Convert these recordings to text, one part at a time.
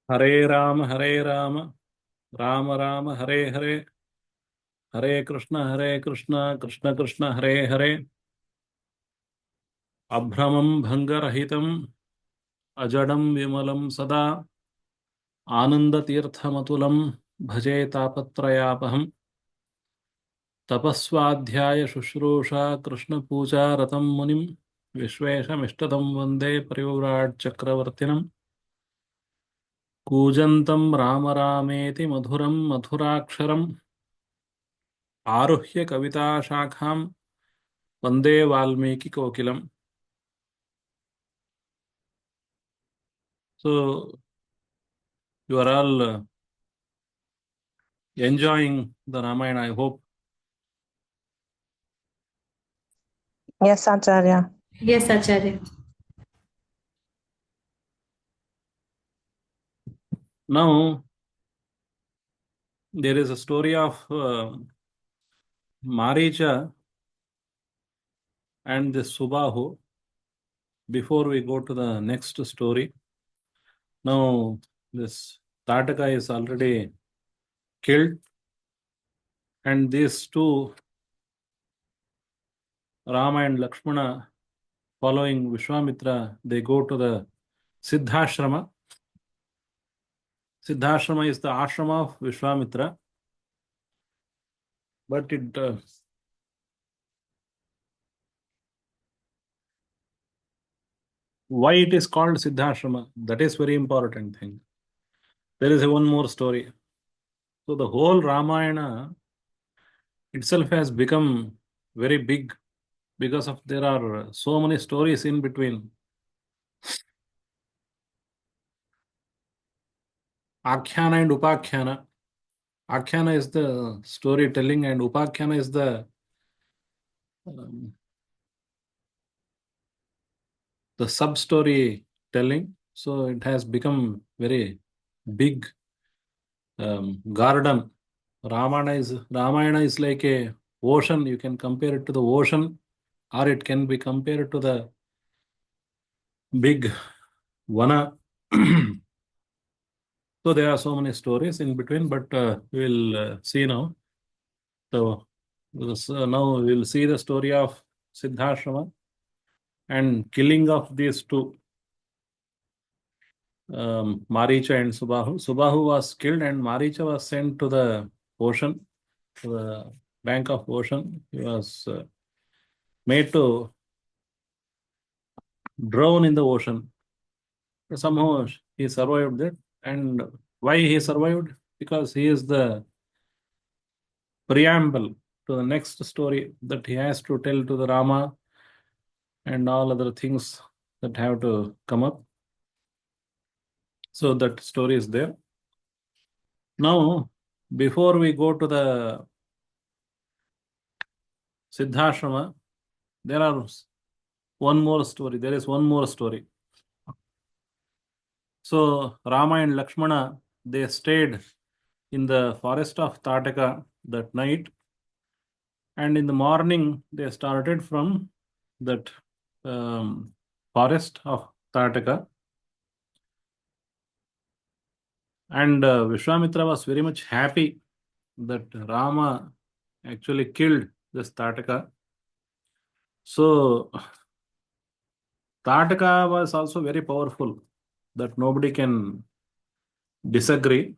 Hare Rama, Rama Rama, Hare Hare, Hare Krishna, Krishna Krishna, Hare Hare, Abhramam Bhangarahitam, Ajadam Vimalam Sada, Ananda Tirthamatulam, Bhaje Tapatrayapaham, Tapaswadhyaya Shushrusha, Krishna Puja Ratam Munim, Vishvesham Ishtatam Vande Parivrad Chakravartinam, Kujantam Rama Rameti Madhuram Madhuraksharam, Aruhya Kavita Shakham, Vande Valmiki Kokilam. So you are all enjoying the Ramayana, I hope. Yes, Acharya. Yes, Acharya. Now, there is a story of Maricha and the Subahu. Before we go to the next story, now this Tataka is already killed, and these two, Rama and Lakshmana, following Vishwamitra, they go to the Siddhashrama. Siddhashrama is the ashrama of Vishwamitra, but why it is called Siddhashrama? That is very important thing. There is one more story. So the whole Ramayana itself has become very big because of there are so many stories in between. Akhyana and Upakhyana. Akhyana is the storytelling and Upakhyana is the sub-story telling. So it has become very big garden. Ramayana is like a ocean. You can compare it to the ocean, or it can be compared to the big vana. So there are so many stories in between, but we'll see now. So now we'll see the story of Siddhashrama and killing of these two, Maricha and Subahu. Subahu was killed and Maricha was sent to the ocean, to the bank of ocean. He was made to drown in the ocean. Somehow he survived that. And why he survived? Because he is the preamble to the next story that he has to tell to the Rama and all other things that have to come up. So that story is there. Now, before we go to the Siddhashrama, there is one more story. So Rama and Lakshmana, they stayed in the forest of Tataka that night, and in the morning they started from that forest of Tataka. And Vishwamitra was very much happy that Rama actually killed this Tataka. So Tataka was also very powerful, that nobody can disagree.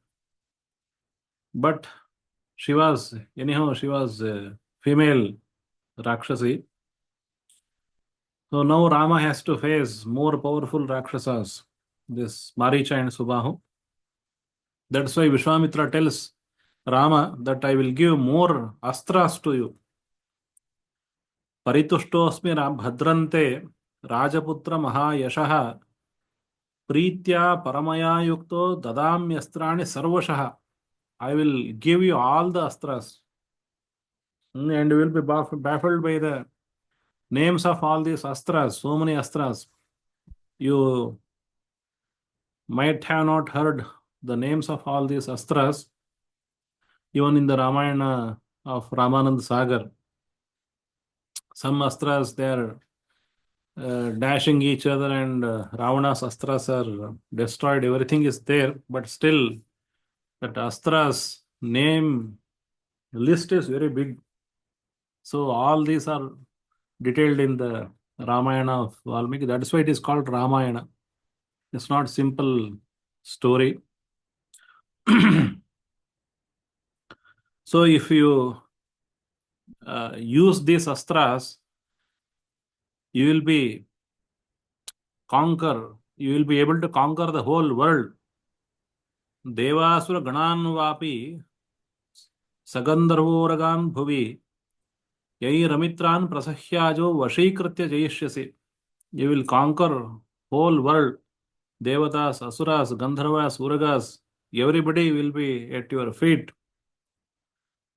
But she was a female Rakshasi. So now Rama has to face more powerful Rakshasas, this Maricha and Subahu. That's why Vishwamitra tells Rama that I will give more astras to you. Parituštosmi bhadrante Rajaputra Mahayashaha Pritya Paramaya Yukto Dadamyastrani Sarvashaha. I will give you all the astras. And you will be baffled by the names of all these astras, so many astras. You might have not heard the names of all these astras, even in the Ramayana of Ramanand Sagar. Some astras, they are dashing each other, and Ravana's astras are destroyed. Everything is there, but still that astras name list is very big. So all these are detailed in the Ramayana of Valmiki. That's why it is called Ramayana. It's not simple story. So if you use these astras, you will be you will be able to conquer the whole world. Devasura ganan vapi sagandharvoragan bhuvi yai ramitran prasahyajo vashikritya jayishyasi. You will conquer whole world. Devatas, asuras, gandharvas, uragas, everybody will be at your feet.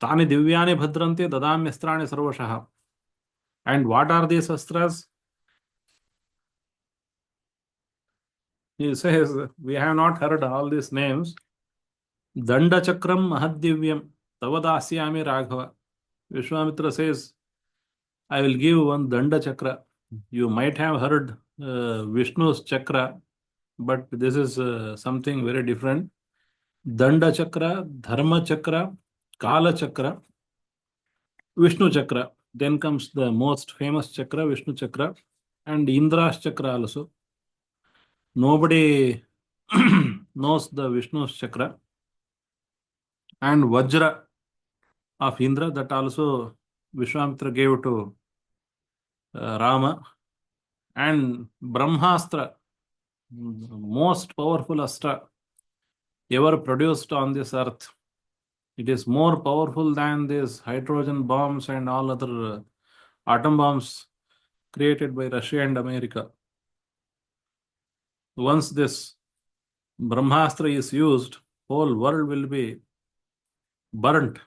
Tani divyani bhadranti dadamyastrani sarvashaha. And what are these astras? He says, we have not heard all these names. Danda chakram mahadivyam tavadasyami raghava. Vishwamitra says, I will give one danda chakra. You might have heard Vishnu's chakra, but this is something very different. Danda chakra, dharma chakra, kala chakra, Vishnu chakra. Then comes the most famous chakra, Vishnu chakra, and Indra's chakra also. Nobody knows the Vishnu's chakra. And Vajra of Indra, that also Vishwamitra gave to Rama. And Brahmastra, most powerful astra ever produced on this earth. It is more powerful than these hydrogen bombs and all other atom bombs created by Russia and America. Once this Brahmastra is used, whole world will be burnt.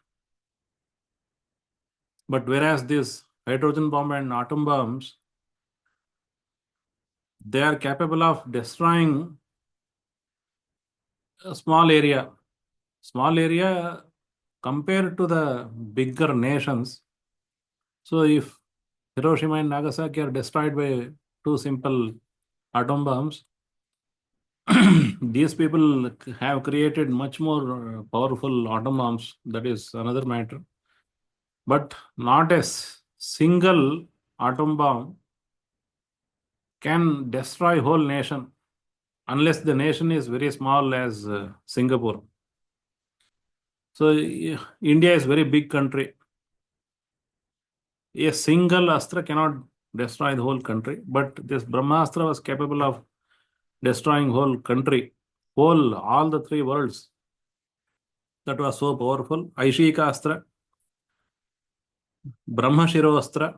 But whereas these hydrogen bomb and atom bombs, they are capable of destroying a small area compared to the bigger nations. So if Hiroshima and Nagasaki are destroyed by two simple atom bombs, these people have created much more powerful atom bombs. That is another matter. But not a single atom bomb can destroy whole nation unless the nation is very small as Singapore. So India is very big country. A single astra cannot destroy the whole country, but this Brahmastra was capable of destroying whole country, all the three worlds. That was so powerful. Aishika astra, Brahmashiro astra,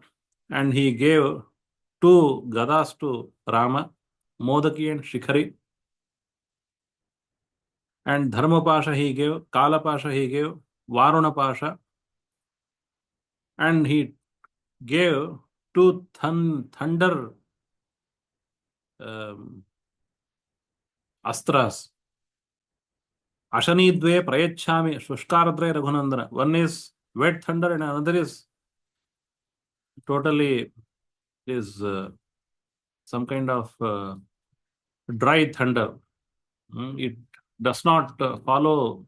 and he gave two gadas to Rama, Modaki and Shikhari. And Dharma Pasha he gave, Kala Pasha he gave, Varuna Pasha, and he gave two thunder astras. Ashani dve prayachami shushkaradre Raghunandana. One is wet thunder and another is totally some kind of dry thunder. It does not follow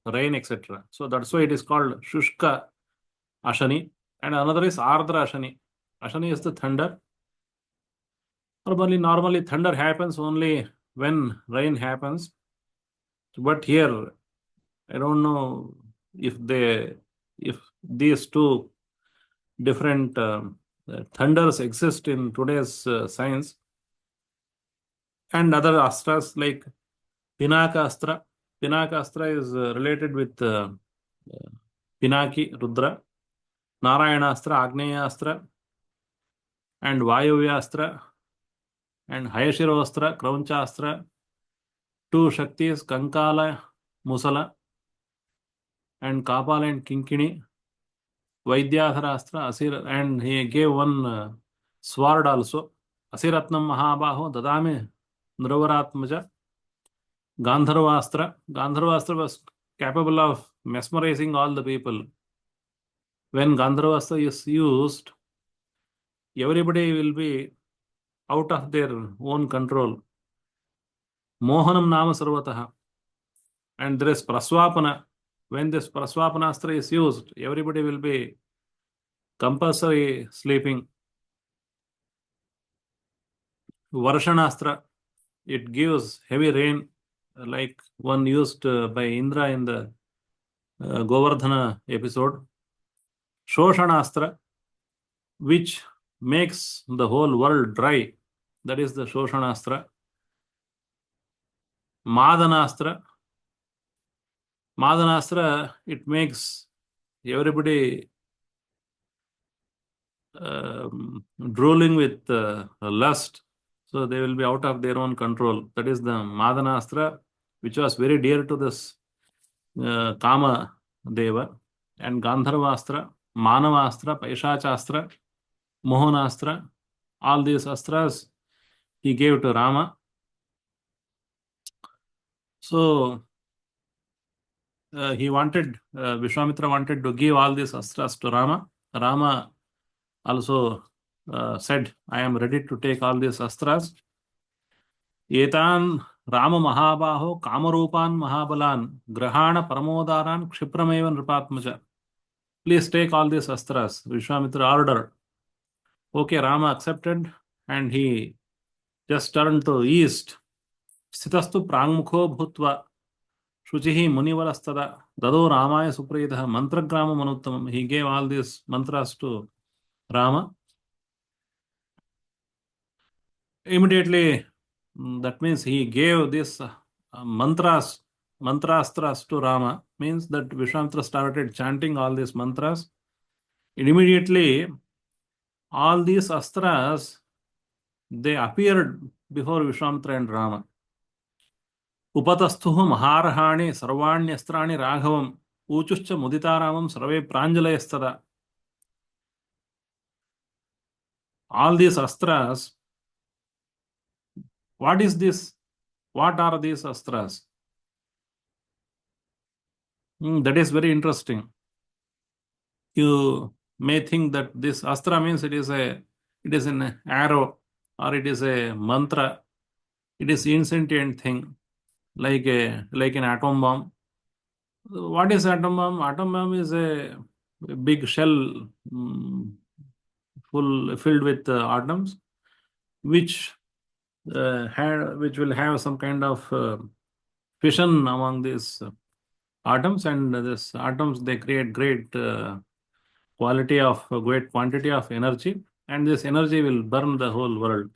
rain, etc. So that's why it is called Shushka Ashani. And another is Ardra Ashani. Ashani is the thunder. Normally thunder happens only when rain happens. But here, I don't know if these two different thunders exist in today's science. And other astras like Pinaka Astra. Pinaka Astra is related with Pinaki, Rudra. Narayana Astra, Agneya Astra, and Vayuvya Astra, and Hayashiro Astra, Krauncha Astra. Two Shaktis, Kankala, Musala, and Kapala and Kinkini. Vaidyadhara Astra, Asir, and he gave one sword also. Asiratnam Mahabaho, Dadame, Nravaratmaja. Gandharva Astra. Gandharva Astra was capable of mesmerizing all the people. When Gandharva Astra is used, everybody will be out of their own control. Mohanam nama sarvataha. And there is praswapana. When this praswapanastra is used, everybody will be compulsory sleeping. Varshanastra, it gives heavy rain, like one used by Indra in the Govardhana episode. Shoshanastra, which makes the whole world dry. That is the Shoshanastra. Madanastra. Madanastra, it makes everybody drooling with lust. So they will be out of their own control. That is the Madanastra, which was very dear to this Kama Deva. And Gandharvastra, Manavastra, Paishachastra, Mohanastra, all these astras he gave to Rama. So Vishwamitra wanted to give all these astras to Rama. Rama also said, I am ready to take all these astras. Etan Rama Mahabaho Kamarupan Mahabalan Grahana Paramodaran Kshipramevan Nripatmaja. Please take all these astras. Vishwamitra ordered. Okay, Rama accepted and he just turned to east. Sthitastu prangmukho bhutva Shuchihi Munivalastada Dado Ramaya Supriyadaha Mantragrama Manuttamam. He gave all these mantras to Rama. Immediately, that means he gave this mantrastras to Rama, means that Vishwamitra started chanting all these mantras. And immediately, all these astras, they appeared before Vishwamitra and Rama. Upatastuhu maharahani sarvanyastrani raghavam uchushcha muditaramam sarve pranjalayastada. All these astras, what is this? What are these astras? That is very interesting. You may think that this astra means it is an arrow or it is a mantra. It is insentient thing, like an atom bomb. What is atom bomb? Atom bomb is a big shell filled with atoms, which will have some kind of fission among these atoms, and these atoms, they create great quantity of energy, and this energy will burn the whole world.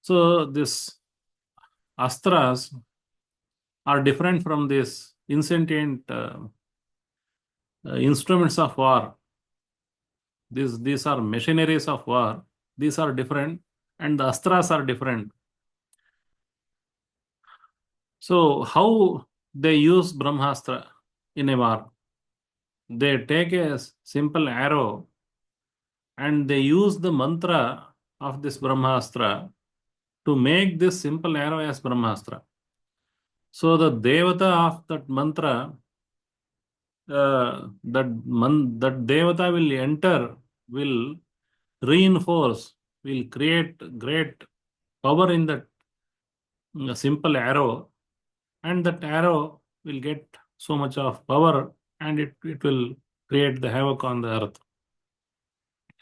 So this astras are different from these insentient instruments of war. These are machineries of war. These are different, and the astras are different. So how they use Brahmastra in a war? They take a simple arrow and they use the mantra of this Brahmastra to make this simple arrow as Brahmastra. So the Devata of that mantra, that Devata will enter, will reinforce, will create great power in that simple arrow, and that arrow will get so much of power and it will create the havoc on the earth.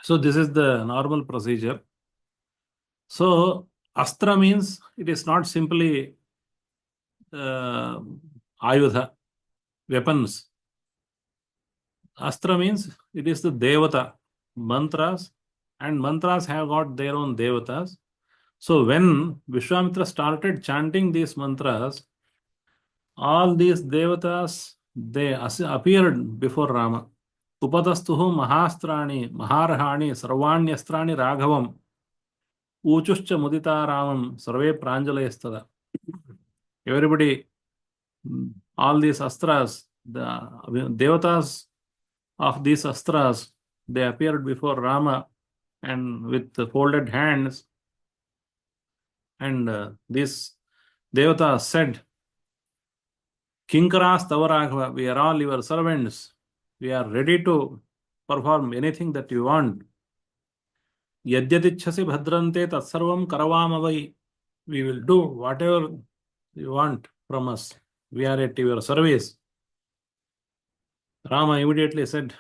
So this is the normal procedure. So astra means it is not simply ayudha, weapons. Astra means it is the devata, mantras, and mantras have got their own devatas. So when Vishwamitra started chanting these mantras, all these devatas, they appeared before Rama. Upatastuhu mahastrani, maharahani, sarvanyastrani raghavam, uchushcha mudita ramam, sarve pranjalayastada. Everybody, all these astras, the devatas of these astras, they appeared before Rama and with the folded hands, and this devata said, Kinkaras Tavaragava, we are all your servants. We are ready to perform anything that you want. Yadyadichhasi bhadrante tatsarvam karavamavai. We will do whatever you want from us. We are at your service. Rama immediately said,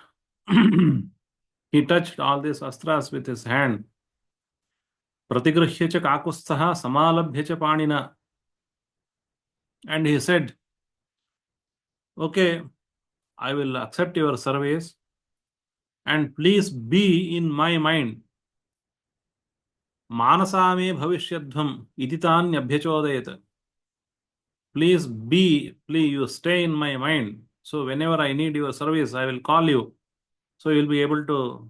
he touched all these astras with his hand. Pratigruhya cha kakusthaha samalabhya cha panina. And he said, okay, I will accept your service and please be in my mind. Manasame bhavishyadhvam iditanyabhyachodayat. Please you stay in my mind. So whenever I need your service, I will call you. So you will be able to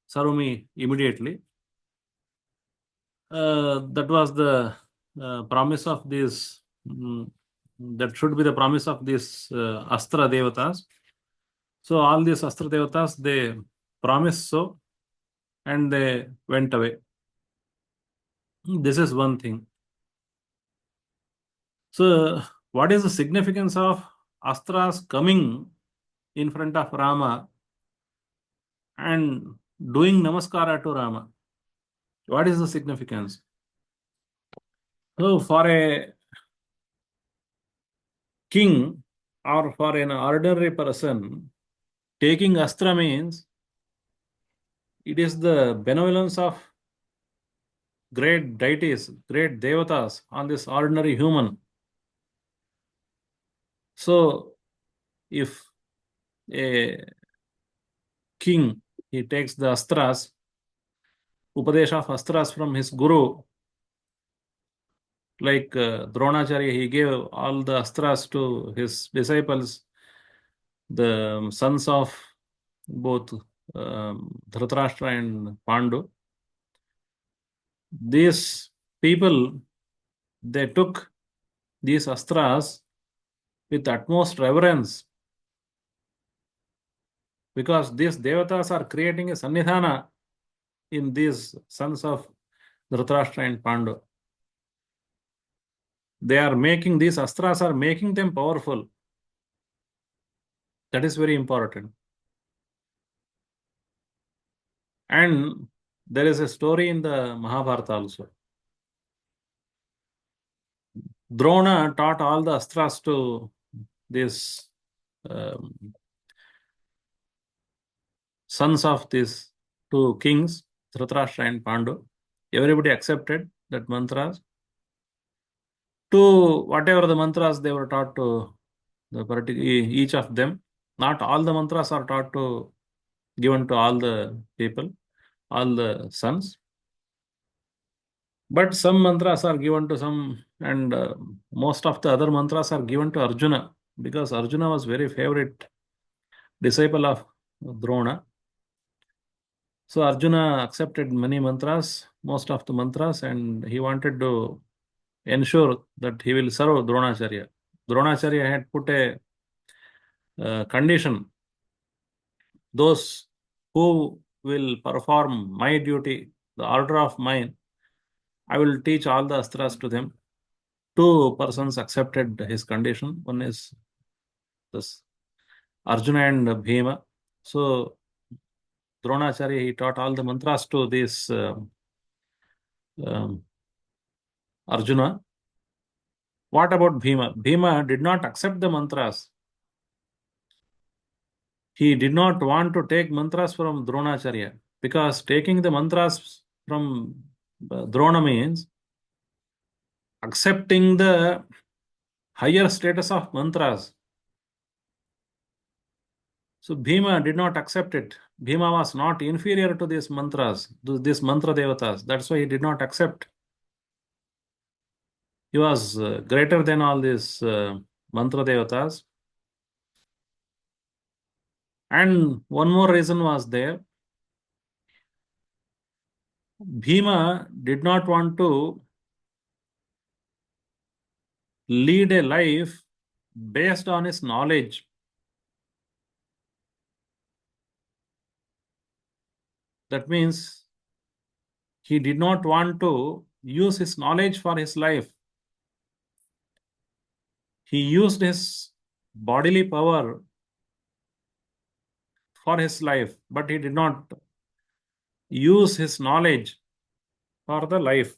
serve me immediately. That was the promise of this. That should be the promise of these Astra Devatas. So all these Astra Devatas, they promised so, and they went away. This is one thing. So what is the significance of Astras coming in front of Rama and doing Namaskara to Rama? What is the significance? So for a king or for an ordinary person, taking Astra means it is the benevolence of great deities, great devatas on this ordinary human. So if a king, he takes the Astras, Upadesha of Astras from his guru, like Dronacharya, he gave all the Astras to his disciples, the sons of both Dhritarashtra and Pandu. These people, they took these Astras with utmost reverence because these devatas are creating a sannidhana in these sons of Dhritarashtra and Pandu. They are making these Astras are making them powerful. That is very important. And there is a story in the Mahabharata also. Drona taught all the Astras to these sons of these two kings, Dhritarashtra and Pandu. Everybody accepted that mantras. To whatever the mantras they were taught to each of them. Not all the mantras are taught to given to all the people, all the sons. But some mantras are given to some, and most of the other mantras are given to Arjuna because Arjuna was very favorite disciple of Drona. So Arjuna accepted many mantras, most of the mantras, and he wanted to ensure that he will serve Dronacharya. Dronacharya had put a condition. Those who will perform my duty, the order of mine, I will teach all the astras to them. Two persons accepted his condition. One is this Arjuna and Bhima. So Dronacharya, he taught all the mantras to this Arjuna. What about Bhima? Bhima did not accept the mantras. He did not want to take mantras from Dronacharya because taking the mantras from Drona means accepting the higher status of mantras. So Bhima did not accept it. Bhima was not inferior to these mantras, these mantra devatas. That's why he did not accept. He was greater than all these mantra devatas. And one more reason was there. Bhima did not want to lead a life based on his knowledge. That means he did not want to use his knowledge for his life. He used his bodily power for his life, but he did not use his knowledge for the life.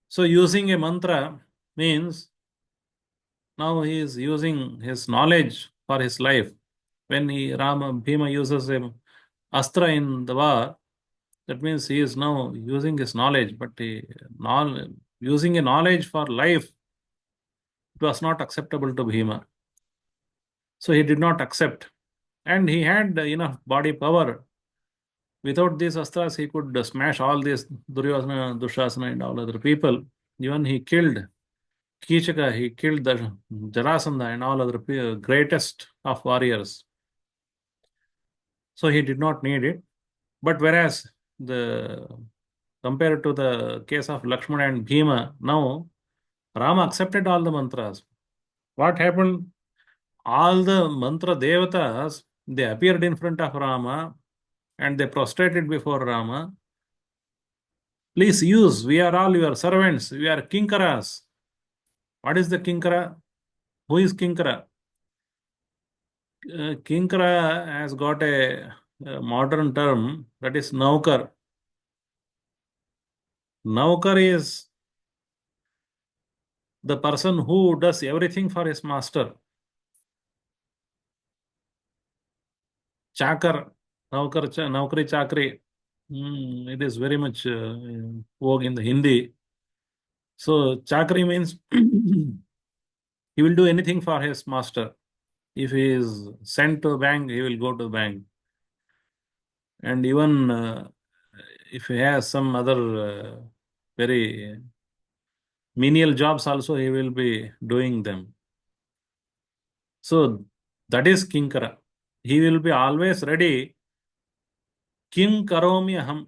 So using a mantra means now he is using his knowledge for his life. When Bhima uses a astra in the war, that means he is now using his knowledge, but using a knowledge for life, it was not acceptable to Bhima. So he did not accept. And he had enough body power. Without these astras, he could smash all these Duryodhana, Dushasana, and all other people. Even he killed Kichaka, he killed the Jarasandha and all other greatest of warriors. So he did not need it. But whereas the compared to the case of Lakshmana and Bhima, now Rama accepted all the mantras. What happened? All the mantra devatas, they appeared in front of Rama and they prostrated before Rama. Please use, we are all your servants, we are kinkaras. What is the kinkara? Who is kinkara? Kinkara has got a modern term, that is naukar. Naukar is the person who does everything for his master. Chakar, naukari chakri. It is very much vogue in the Hindi. So chakri means he will do anything for his master. If he is sent to a bank, he will go to the bank. And even if he has some other very menial jobs also, he will be doing them. So that is kinkara. He will be always ready. Kim karomi aham.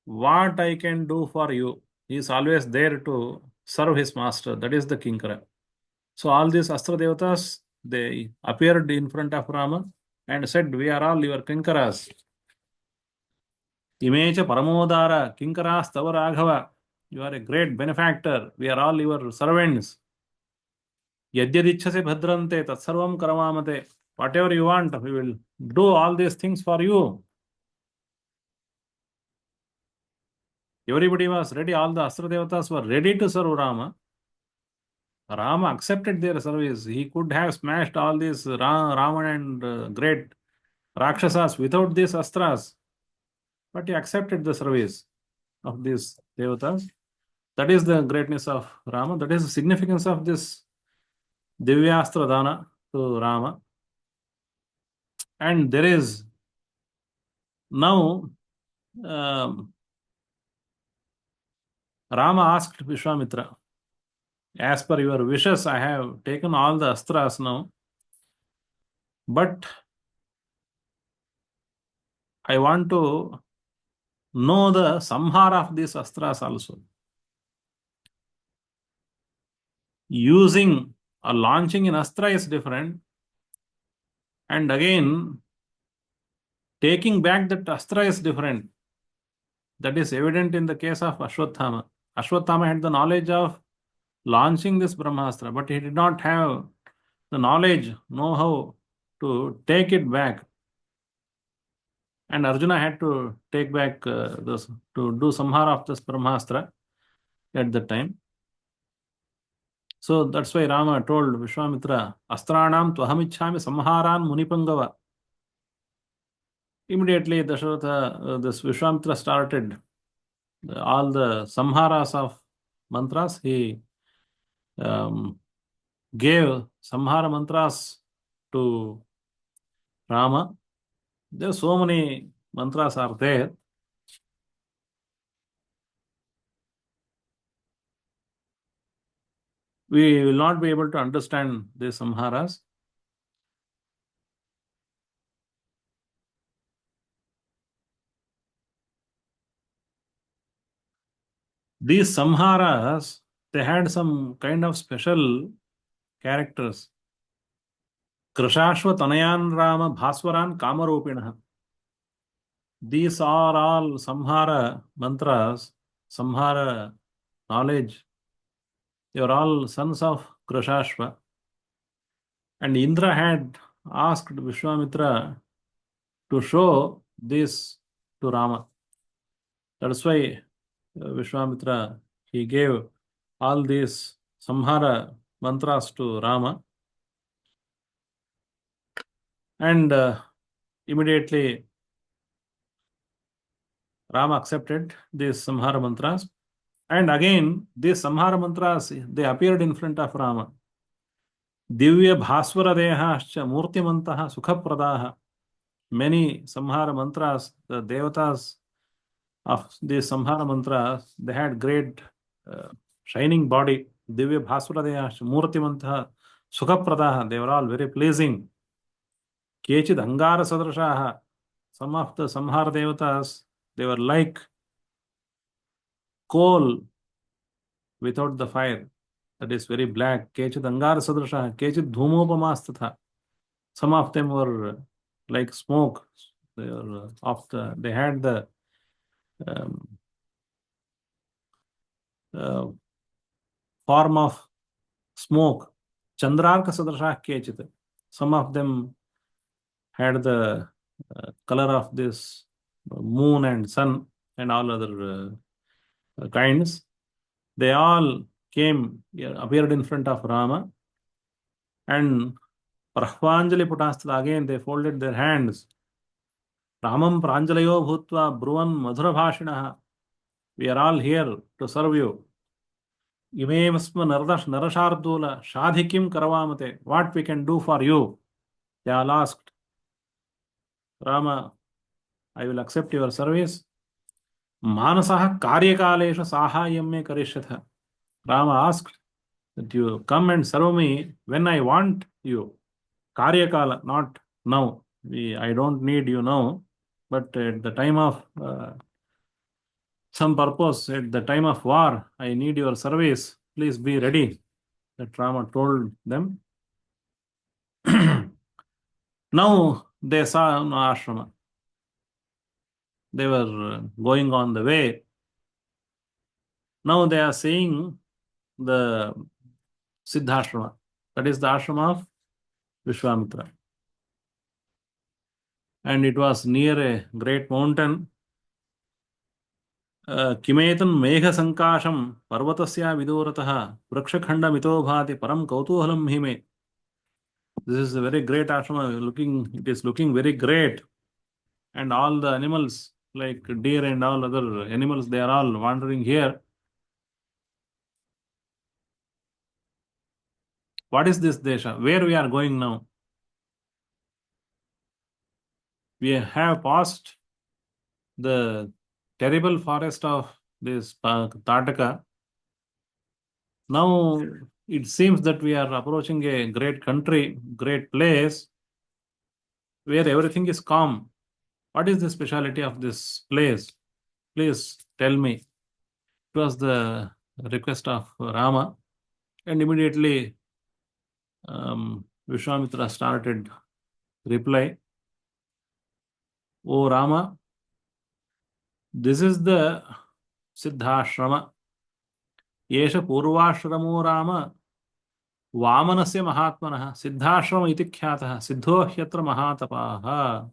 What I can do for you. He is always there to serve his master. That is the kinkara. So all these Astra Devatas, they appeared in front of Rama and said, we are all your kinkaras. Imecha Paramodara, kinkaras tava Raghava. You are a great benefactor. We are all your servants. Yadyadichase bhadrante tatsarvam karamamate. Whatever you want, we will do all these things for you. Everybody was ready. All the Astra Devatas were ready to serve Rama. Rama accepted their service. He could have smashed all these Ravan and great Rakshasas without these astras. But he accepted the service of these Devatas. That is the greatness of Rama. That is the significance of this Divyastra Dana to Rama. And there is now Rama asked Vishwamitra, as per your wishes, I have taken all the astras now, but I want to know the samhara of these astras also. Using or launching an astra is different, and again, taking back that astra is different. That is evident in the case of Ashwathama. Ashwathama had the knowledge of launching this Brahmastra, but he did not have the knowledge, know-how to take it back. And Arjuna had to take back this, to do samhara of this Brahmastra at that time. So that's why Rama told Vishwamitra, Astranam tvahamichhami samharan munipangava. Immediately Dasharatha, this Vishwamitra started all the samharas of mantras. He gave samhara mantras to Rama. There are so many mantras are there. We will not be able to understand these samharas. These samharas, they had some kind of special characters. Krishashva Tanayan Rama Bhaswaran Kamarupinah. These are all samhara mantras, samhara knowledge. They are all sons of Krishashva. And Indra had asked Vishwamitra to show these to Rama. That's why Vishwamitra, he gave all these samhara mantras to Rama, and immediately Rama accepted these samhara mantras. And again, these samhara mantras, they appeared in front of Rama. Divya bhaswara dehascha murtimantaha sukhapradaha. Many samhara mantras, the devatas of these samhara mantras, they had great shining body. Divya bhaswara dehascha murtimantaha sukhapradaha. They were all very pleasing. Kechid angara sadrashaha. Some of the samhara devatas, they were like coal without the fire. That is very black. Kechid angara sadrashaha. Kechid dhumopamastatha. Some of them were like smoke. They were they had the um, uh, form of smoke. Chandrarka sadrasha kechit. Some of them had the color of this moon and sun and all other kinds. They all came, appeared in front of Rama, and Prahvanjali Putastha, again they folded their hands. Ramam Pranjalayo Bhutva Bruvan Madhura Bhashinaha. We are all here to serve you. Imemasma Narashardula Shadhikim Karavamate. What we can do for you? They all asked. Rama, I will accept your service. Manasaha Karyakalesha Sahayam me Karishatha. Rama asked that you come and serve me when I want you. Karyakala, not now. I don't need you now, but at the time of some purpose, at the time of war, I need your service. Please be ready. That Rama told them. Now they saw an ashrama. They were going on the way. Now they are seeing the Siddhashrama. That is the ashrama of Vishwamitra. And it was near a great mountain. Kimetan megha sankasham parvatasya vidurataha vrakshakhanda mito bhati param kautuhalam hime. This is a very great ashrama. It is looking very great. And all the animals, like deer and all other animals, they are all wandering here. What is this desha? Where we are going now? We have passed the terrible forest of this Tataka. Now it seems that we are approaching a great country, great place where everything is calm. What is the speciality of this place? Please tell me. It was the request of Rama, and immediately Vishwamitra started reply. O Rama, this is the Siddhashrama. Yesha Purvashramo Rama Vamanasya Mahatmanah Siddhashrama iti khyatah Siddho hyatra Mahatapaha.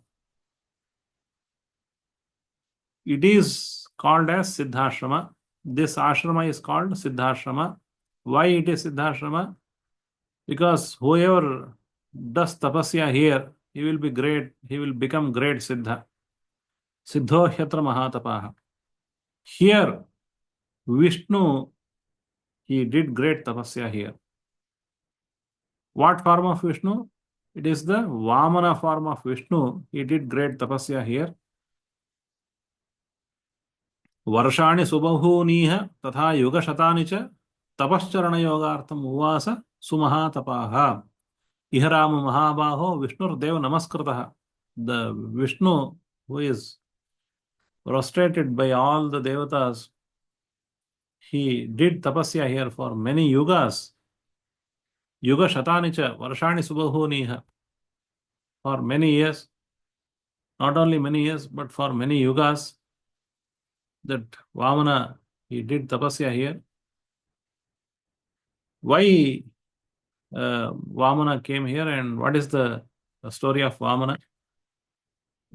It is called as Siddhashrama. This ashrama is called Siddhashrama. Why it is Siddhashrama? Because whoever does tapasya here, he will be great, he will become great Siddha. Siddho hyatra Mahatapaha. Here, Vishnu, he did great tapasya here. What form of Vishnu? It is the Vamana form of Vishnu. He did great tapasya here. Varshani Subahu Niha Tatha Yuga Shatani cha Tapascharana Yogartham Uvasa Sumaha Tapaha. Iharama Mahabaho Vishnur Dev Namaskrataha. The Vishnu who is prostrated by all the devatas, he did tapasya here for many yugas. Yuga Shatanicha, Varshani Subahu Niha. For many years, not only many years, but for many yugas, that Vamana, he did tapasya here. Why Vamana came here, and what is the story of Vamana?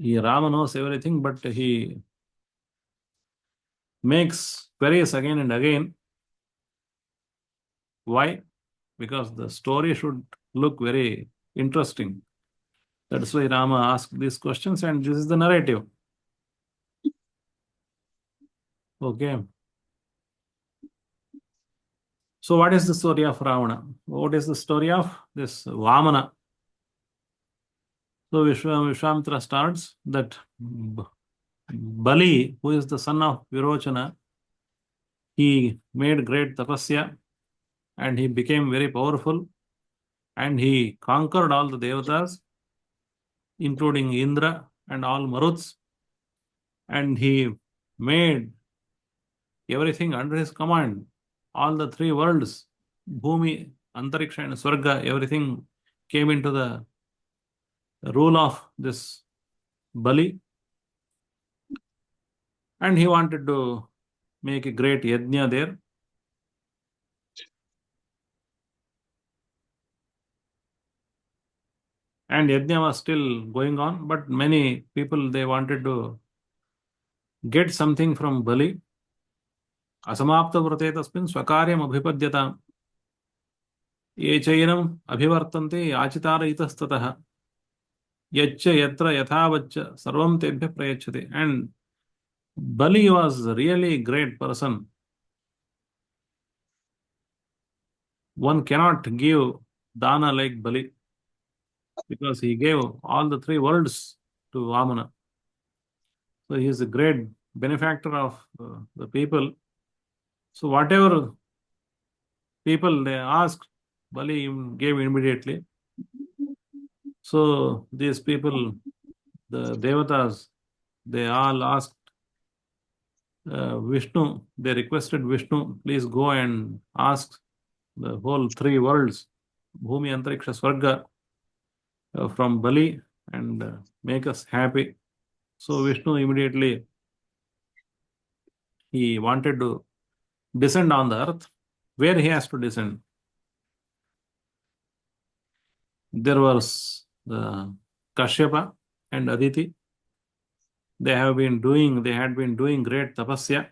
Rama knows everything, but he makes queries again and again. Why? Because the story should look very interesting. That's why Rama asked these questions, and this is the narrative. Okay. So, what is the story of Ravana? What is the story of this Vamana? So, Vishwamitra starts that Bali, who is the son of Virochana, he made great tapasya and he became very powerful and he conquered all the devatas, including Indra and all Maruts, and he made everything under his command. All the three worlds, Bhumi, Antariksha, and Swarga, everything came into the rule of this Bali, and he wanted to make a great yajna there. And yajna was still going on, but many people, they wanted to get something from Bali. Asamapta vrate tasmin swakaryam abhipadyata ye chainam abhivartante yachitara itastataha yaccha yatra yathavaccha sarvam tebhya prayachate. And Bali was really great person. One cannot give dana like Bali because he gave all the three worlds to Vamana. So he is a great benefactor of the people. So whatever people they asked, Bali gave immediately. So these people, the devatas, they all asked Vishnu, they requested Vishnu, please go and ask the whole three worlds, Bhumi, Antariksha, Swarga, from Bali and make us happy. So Vishnu immediately, he wanted to descend on the earth. Where he has to descend? There was the Kashyapa and Aditi. They had been doing great tapasya.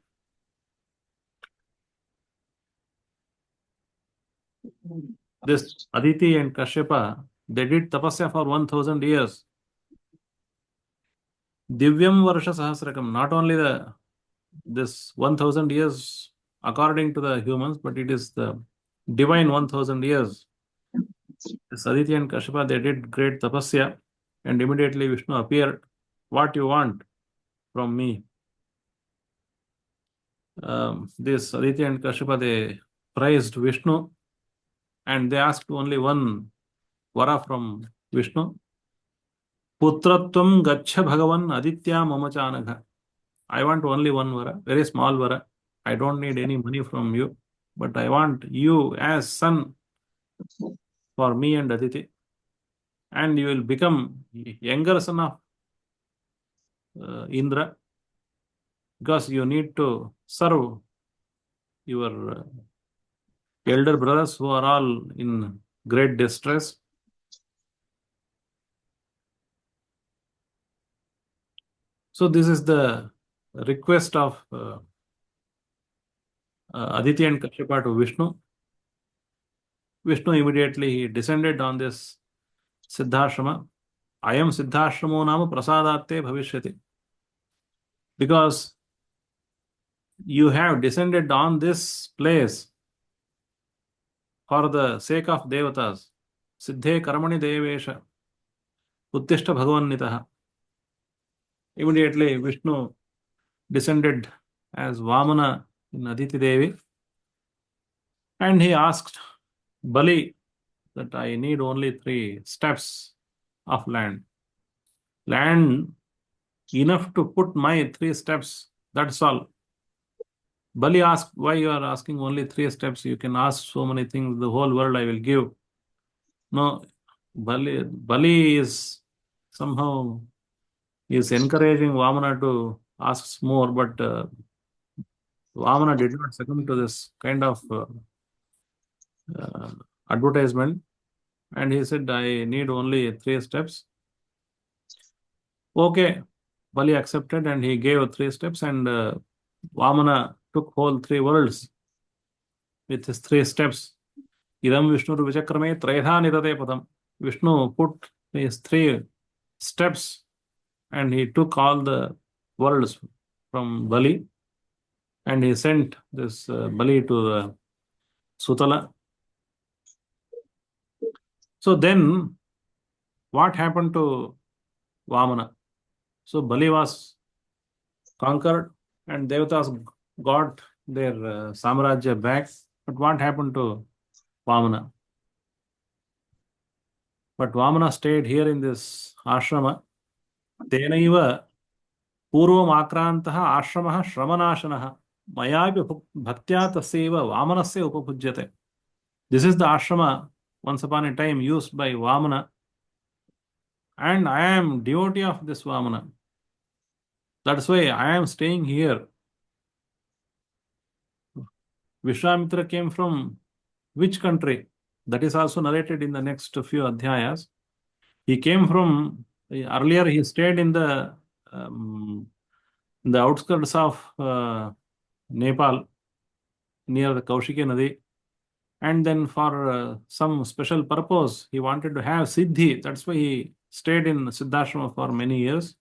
This Aditi and Kashyapa, they did tapasya for 1000 years. Divyam Varsha Sahasrakam, not only this 1000 years according to the humans, but it is the divine 1000 years. This Aditi and Kashyapa, they did great tapasya, and immediately Vishnu appeared. What you want from me? This Aditi and Kashyapa, they praised Vishnu, and they asked only one vara from Vishnu. Putratvam Gacha Bhagavan Aditya Mamachanagha. I want only one vara, very small vara. I don't need any money from you, but I want you as son for me and Aditi. And you will become younger son of Indra because you need to serve your elder brothers who are all in great distress. So this is the request of Aditi and Kashyapa to Vishnu. Vishnu immediately he descended on this Siddhashrama. Ayam Siddhashramo nama prasadatte bhavishyati. Because you have descended on this place for the sake of devatas. Siddhe karmani devesha. Uttishta bhagavannitaha. Immediately Vishnu descended as Vamana in Aditi Devi. And he asked Bali that I need only 3 steps of land. Land enough to put my 3 steps. That's all. Bali asked, why you are asking only 3 steps? You can ask so many things. The whole world I will give. No, Bali is somehow is encouraging Vamana to ask more, but Vamana did not succumb to this kind of advertisement. And he said, I need only 3 steps. Okay, Bali accepted and he gave 3 steps, and Vamana took whole 3 worlds with his 3 steps. Idam Vishnu Vichakrame Traitha Nidate Padam. Vishnu put his 3 steps and he took all the worlds from Bali and he sent this Bali to the Sutala. So then, what happened to Vamana? So Bali was conquered and Devatas got their Samrajya back. But what happened to Vamana? But Vamana stayed here in this ashrama. Tenaiva पूर्वम् आक्रान्तः आश्रमः श्रमनाशनः मयापि भक्त्या तस्यैव वामनस्य उपभुज्यते. This is the ashrama once upon a time used by Vamana, and I am devotee of this Vamana. That's why I am staying here. Vishwamitra came from which country? That is also narrated in the next few adhyayas. He came from, earlier he stayed in the outskirts of Nepal, near the Kaushiki Nadi. And then for some special purpose, he wanted to have Siddhi. That's why he stayed in Siddhashrama for many years.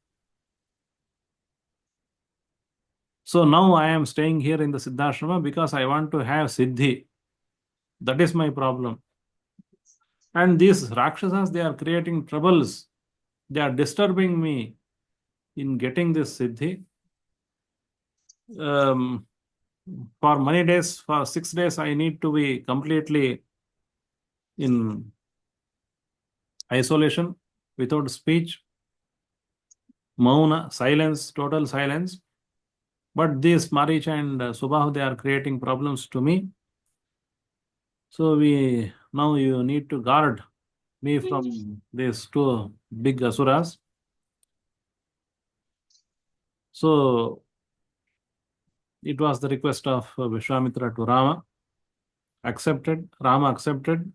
So now I am staying here in the Siddhashrama because I want to have Siddhi. That is my problem. And these Rakshasas, they are creating troubles. They are disturbing me in getting this Siddhi. For many days, for 6 days, I need to be completely in isolation, without speech, mauna, silence, total silence. But these Maricha and Subahu, they are creating problems to me. So now you need to guard me from these 2 big asuras. So it was the request of Vishwamitra to Rama. Rama accepted,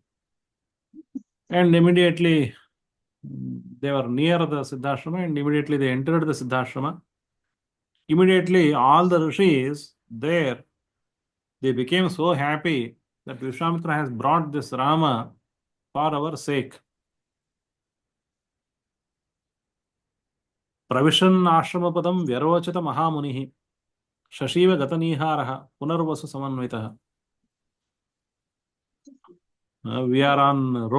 and immediately they were near the Siddhashrama, and immediately they entered the Siddhashrama. Immediately all the rishis there, they became so happy that Vishwamitra has brought this Rama for our sake. Pravishan Ashramapadam Vyarochata Mahamunihi Shashiva Gataniharaha Punarvasu Samanvitaha. We are on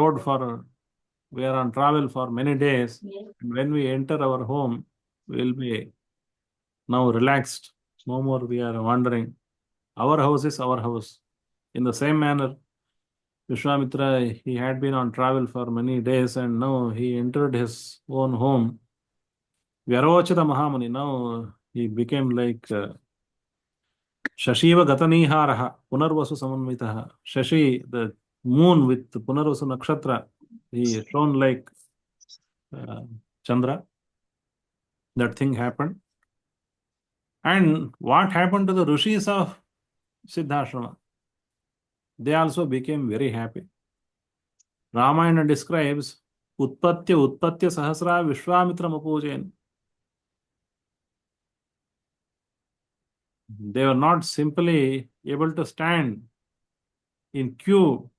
travel for many days. And when we enter our home, we will be now relaxed. No more we are wandering. Our house is our house. In the same manner, Vishwamitra, he had been on travel for many days and now he entered his own home. Vyarochata Mahamuni, now he became like Shashiva Gataniharaha, Punarvasu Samanvitaha. Shashi, the moon with Punarvasu Nakshatra, he shone like Chandra. That thing happened. And what happened to the rishis of Siddhashrama? They also became very happy. Ramayana describes Utpatya Sahasra Vishwamitra Mapujayan. They were not simply able to stand in queue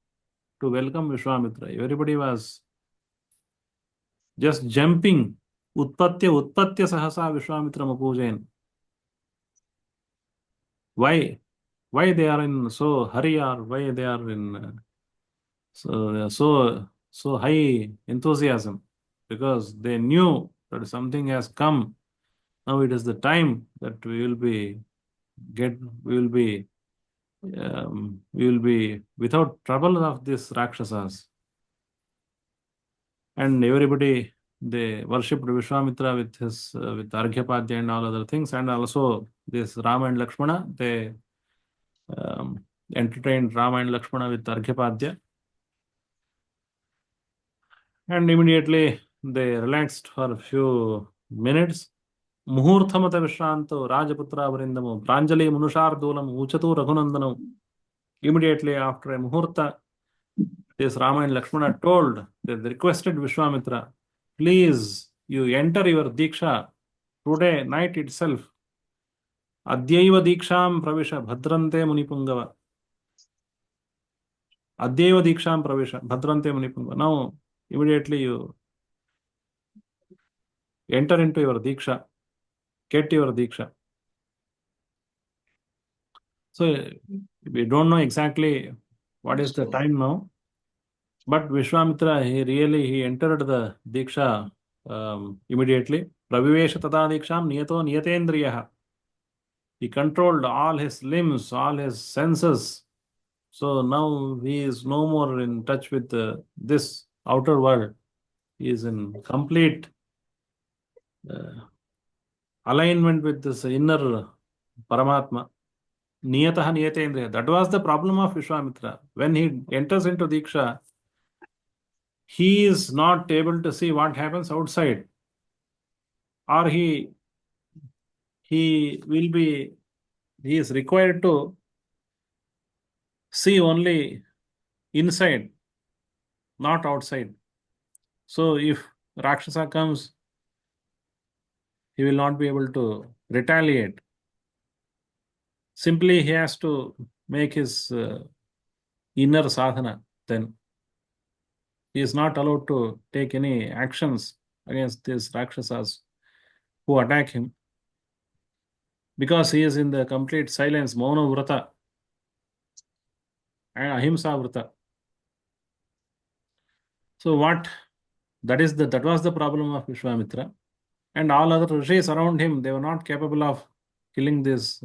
to welcome Vishwamitra. Everybody was just jumping. Utpatya Sahasa Vishwamitra Mapujayan. Why? Why they are in so hurry, or why they are in so high enthusiasm? Because they knew that something has come. Now it is the time that we will be without trouble of these Rakshasas. And everybody, they worshipped Vishwamitra with Arghyapadya and all other things. And also this Rama and Lakshmana, they entertained Rama and Lakshmana with Arghyapadya. And immediately they relaxed for a few minutes. Muhurthamata Vishranto Rajaputra Vrindamo Pranjali Munushardulam Uchatu Raghunandanam. Immediately after a Muhurta, this Rama and Lakshmana they requested Vishwamitra, please you enter your Diksha today night itself. Adyaiva Diksham Pravisha Bhadrante Munipungava. Adyaiva Diksham Pravisha Bhadrante Munipungava. Now, immediately you enter into your Diksha, get your Diksha. So, we don't know exactly what is the time now, but Vishwamitra, he entered the Diksha immediately. Pravivesha Tata Diksham Niyato Niyatendriyaha. He controlled all his limbs, all his senses. So now he is no more in touch with this outer world. He is in complete alignment with this inner Paramatma. Niyataha Niyatendriya. That was the problem of Vishwamitra. When he enters into Diksha, he is not able to see what happens outside. Or he is required to see only inside, not outside. So if Rakshasa comes, he will not be able to retaliate. Simply he has to make his inner sadhana. Then he is not allowed to take any actions against these Rakshasas who attack him, because he is in the complete silence, Mauna Vrata and Ahimsa Vrata. So that was the problem of Vishwamitra. And all other rishis around him, they were not capable of killing this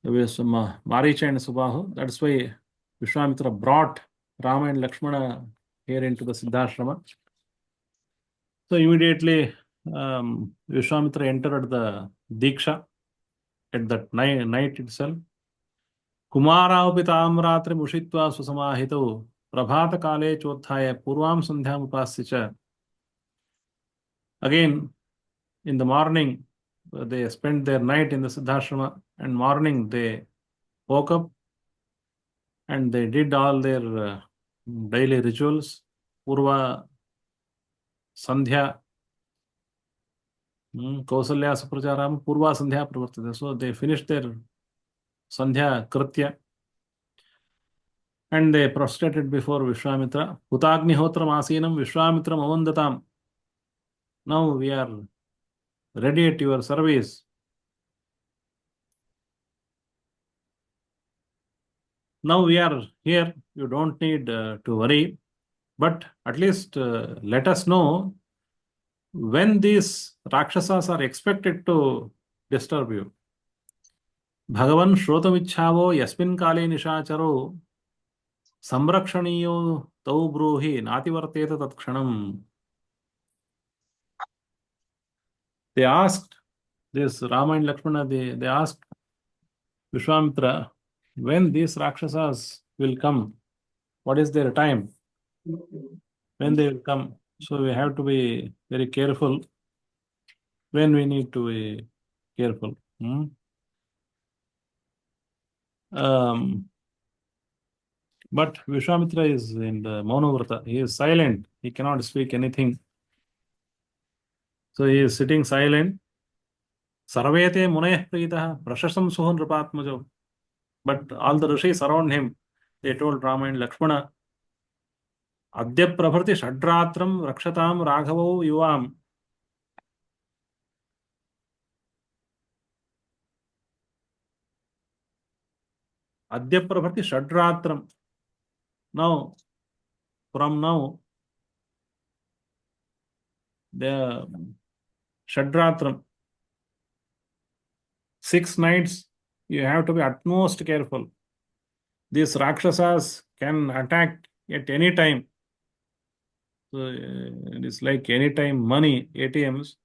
Maricha and Subahu. That's why Vishwamitra brought Rama and Lakshmana here into the Siddhashrama. So immediately Vishwamitra entered the Diksha at that night itself. Kumara Pitamratri Mushitva Susamahito Prabhata Kale Chothaya Purvam Sandhyam Upasya. Again, in the morning, they spent their night in the Siddhashrama, and morning they woke up and they did all their daily rituals, Purva Sandhya, Kausalya Supracharam, Purva Sandhya Pravartate. So they finished their Sandhya Kritya and they prostrated before Vishwamitra. Hutagnihotra Masinam Vishwamitra Mavandatam. Now we are ready at your service. Now we are here. You don't need to worry. But at least let us know when these Rakshasas are expected to disturb you. Bhagavan Shrotamichhavo Yasmin Kale Nishacharo Samrakshaniyo Tau Bruhi Nativarteta Tatkshanam. They asked this Rama and Lakshmana, they asked Vishwamitra, when these Rakshasas will come, what is their time? When they will come. So we have to be very careful when we need to be careful. But Vishwamitra is in the Maunavrata. He is silent. He cannot speak anything. So he is sitting silent. Sarvete munayah pritaha prashasam suhan nripatmajo. But all the rishis around him, they told Rama and Lakshmana, Adya prabhrati shadratram rakshatam raghavo yuvam. Adya prabhrati shadratram. Now, from now, the shadratram, 6 nights, you have to be utmost careful. These Rakshasas can attack at any time. So it is like anytime money, ATMs.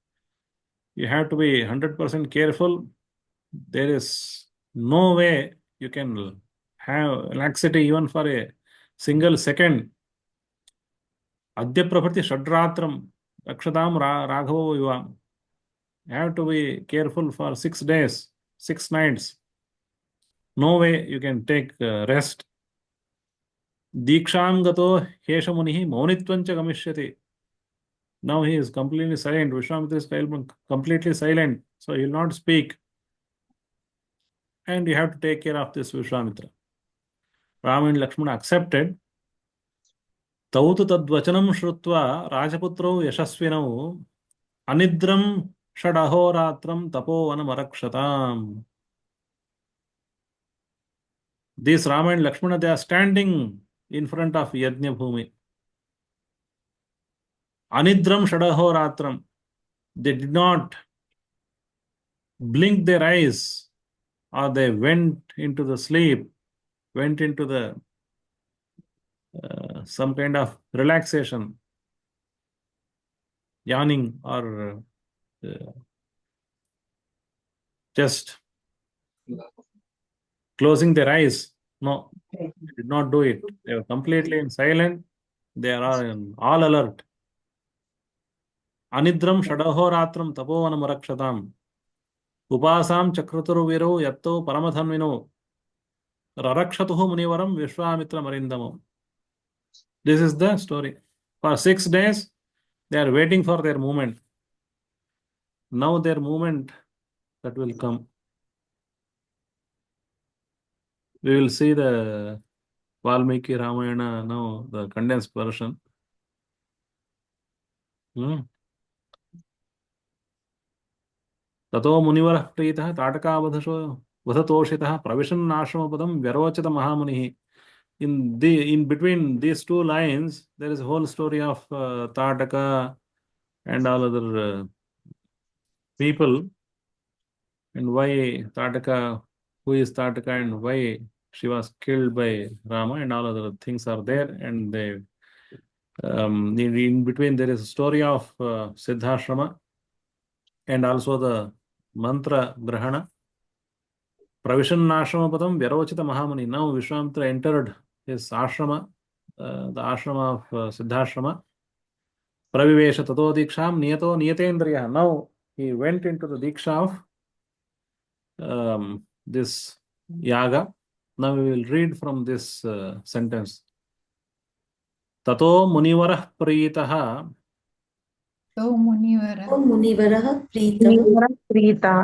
You have to be 100% careful. There is no way you can have laxity even for a single second. Adya Prabhati Shadratram Rakshatam Raghavo Yuvam. You have to be careful for 6 days, 6 nights. No way you can take rest. Diksham gato Heshamunihi Maunitvancha Gamishyati. Now he is completely silent. Vishwamitra is completely silent, so he will not speak. And you have to take care of this Vishwamitra. Rama and Lakshmana accepted. तौ तु तद्वचनं श्रुत्वा राजपुत्रौ यशस्विनौ अनिद्रं षडहोरात्रं तपोवनमरक्षताम्. This Rama and Lakshmana, they are standing in front of Yajna Bhumi. Anidram षडहोरात्रं. They did not blink their eyes, or they went into the sleep, went into the some kind of relaxation, yawning, or just closing their eyes. No, they did not do it. They were completely in silent. They are all alert. Anidram षडहोरात्रं तपोवनमरक्षताम्. उपासां चक्रतुर्वीरो यत्तो परमधन्विनो ररक्षतुः मुनिवरं विश्वामित्रमरिन्दमम्. This is the story. For 6 days, they are waiting for their movement. Now their movement that will come. We will see the Valmiki Ramayana now, the condensed version. ततो मुनिवरः प्रीतः ताटकावधशो वधतोषितः प्रविशन्नाश्रमपदं व्यरोचत महामुनिः. In between these two lines, there is a whole story of Tataka and all other people, and why Tataka, who is Tataka, and why she was killed by Rama, and all other things are there. And they, in between, there is a story of Siddhashrama and also the mantra grahana. Pravishannashamapadam Vyarochita Mahamuni. Now Vishwamitra entered his ashrama, the ashrama of Siddhashrama. Pravivesha tato diksham niyato niyatendriya. Now he went into the diksha of this yaga. Now we will read from this sentence. Tato munivarah pritaha मुनिवरः प्रीतः Prita.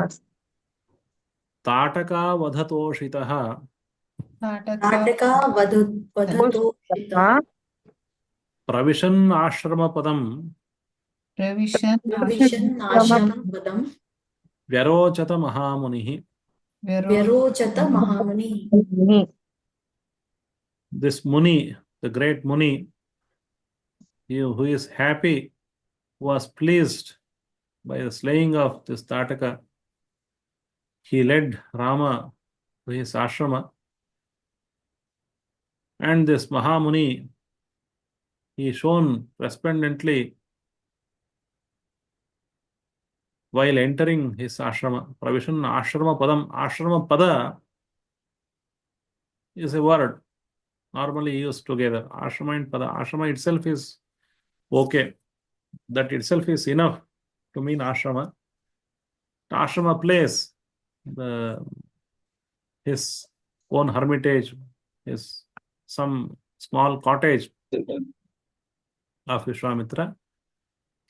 Tataka वधतोषितः Tataka वधतोषितः प्रविशन् आश्रमपदं प्रविशन्नाश्रमपदं व्यरोचत महामुनिः. व्यरोचत महामुनिः. This Muni, the great Muni, who is happy, was pleased by the slaying of this Tataka. He led Rama to his ashrama, and this Mahamuni, he shone resplendently while entering his ashrama. Pravishan ashrama padam. Ashrama pada is a word normally used together. Ashrama and pada. Ashrama itself is okay. That itself is enough to mean ashrama. Ashrama place, his own hermitage, his some small cottage of Vishwamitra.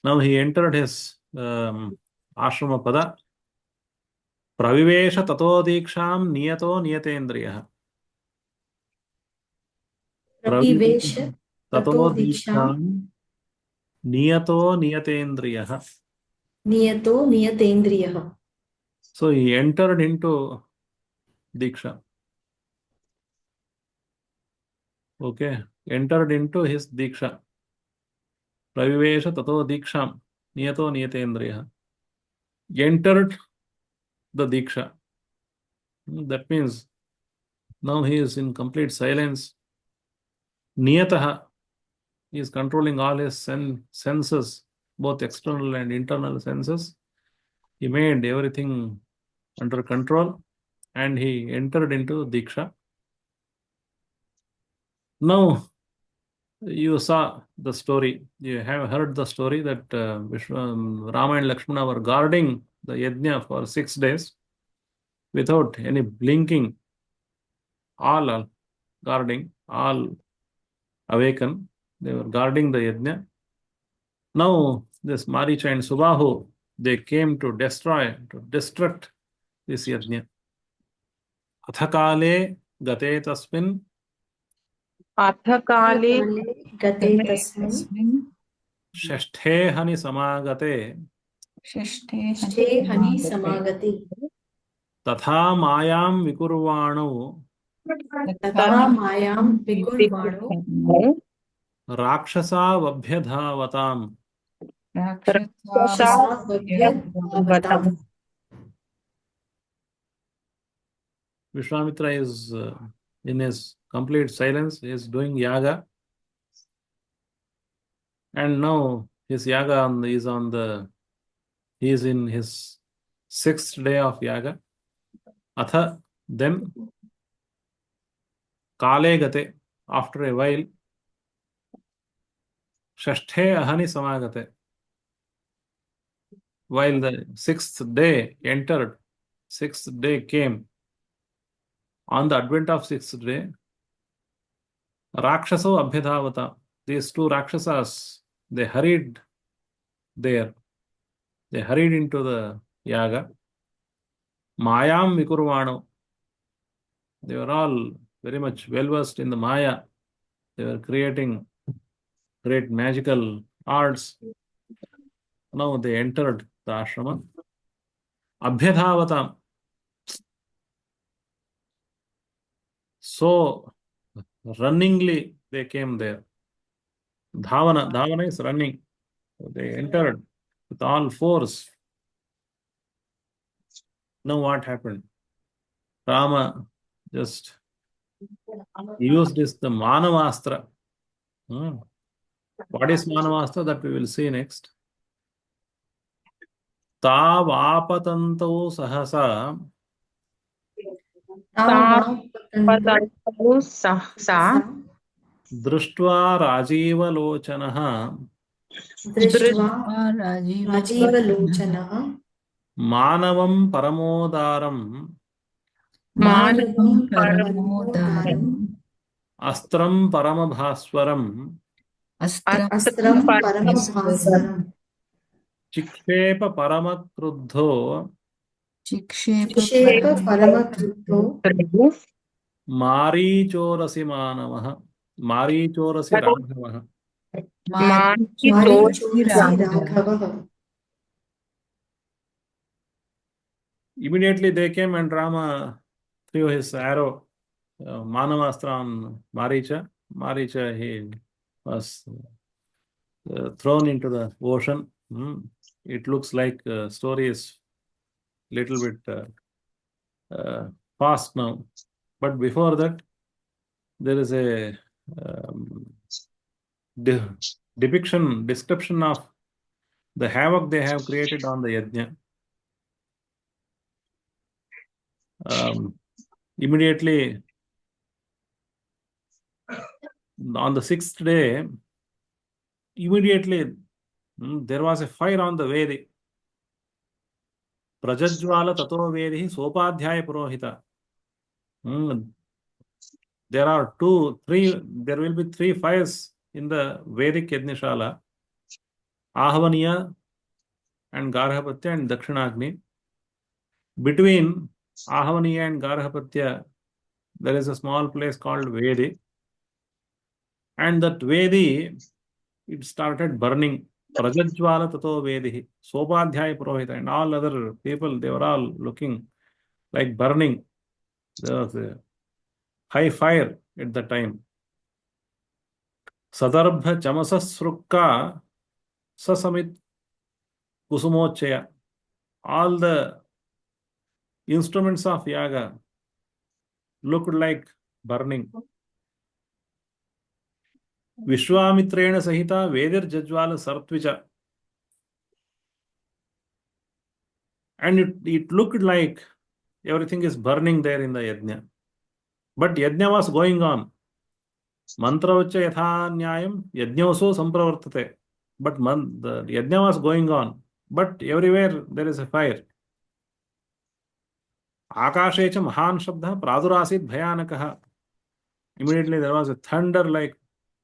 Now he entered his ashrama pada. Pravivesha tato diksham niyato niyatendriya. प्रविवेश Tato ततो दीक्षां niyato niyatendriya. नियतो नियतेन्द्रियः. So he entered into diksha. Okay, entered into his diksha. Pravivesha tato diksham niyato niyatendriya. Entered the diksha. That means now he is in complete silence. Niyataha, he is controlling all his senses, both external and internal senses. He made everything under control and he entered into diksha. Now you saw the story. You have heard the story that Rama and Lakshmana were guarding the yajna for 6 days without any blinking. All guarding, all awaken. They were guarding the yajna. Now this Maricha and Subahu, they came to destroy, to destruct this yajna. Athakale gate tasmin अथकाले काले गते तस्मिन् षष्ठे hani samagate षष्ठे षष्ठे हनि समागते तथा मायां विकुर्वाणौ तथा मायां विकुर्वाणो राक्षसावभ्यधावताम्. राक्षसावभ्यधावताम्. Vishwamitra is in his complete silence. He is doing yaga, and now his yaga he is in his 6th day of yaga. Atha, then kale gate, after a while, shashthe ahani samagate. While the 6th day entered, 6th day came. On the advent of 6th day, Rakshaso Abhyadhavata, these two Rakshasas, they hurried there. They hurried into the yaga. Mayam Vikurvano, they were all very much well versed in the Maya. They were creating great magical arts. Now they entered the ashrama. Abhyadhavata, so runningly they came there. Dhavana is running. So they entered with all force. Now what happened? Rama just used the Manavastra. What is Manavastra? That we will see next. Tav apatanto sahasa तावपतन्तौ सा दृष्ट्वा राजीवलोचनः दृष्ट्वा राजीवलोचनः मानवं परमोदारं मानवं परमोदारम् अस्त्रं परमभास्वरं अस्त्रं परमभास्वरम् चिक्षेप परमक्रुद्धो चिक्षेप परमक्रुद्धो मारीचोरसि मानवः मारीचोरसि राघवः. मारीचोरसि राघवः. Immediately they came and Rama threw his arrow, Manavastra on Maricha. Maricha, he was thrown into the ocean. It looks like story is little bit fast now. But before that, there is a description of the havoc they have created on the yajna. Immediately, on the 6th day, immediately there was a fire on the Vedi. Prajajvala tato Vedi sopadhyaya purohita. There are there will be 3 fires in the Vedic Yajnishala. Ahvaniya and Garhapatya and Dakshinagni. Between Ahvaniya and Garhapatya, there is a small place called Vedi. And that Vedi, it started burning. Prajajvala tato Vedi, Sopadhyaya Purohita, and all other people, they were all looking like burning. There was a high fire at the time. Sadarbha Chamasasrukka Sasamit Kusumochaya. All the instruments of yaga looked like burning. Vishwamitrena Sahita Vedir Jajwala Sartvicha. And it looked like everything is burning there in the yajna. But yajna was going on. Mantravacha yatha nyayam yajnyoso sampravartate. But the yajna was going on. But everywhere there is a fire. Akashe cha mahan shabdha pradurasit bhayanakaha. Immediately there was a thunder like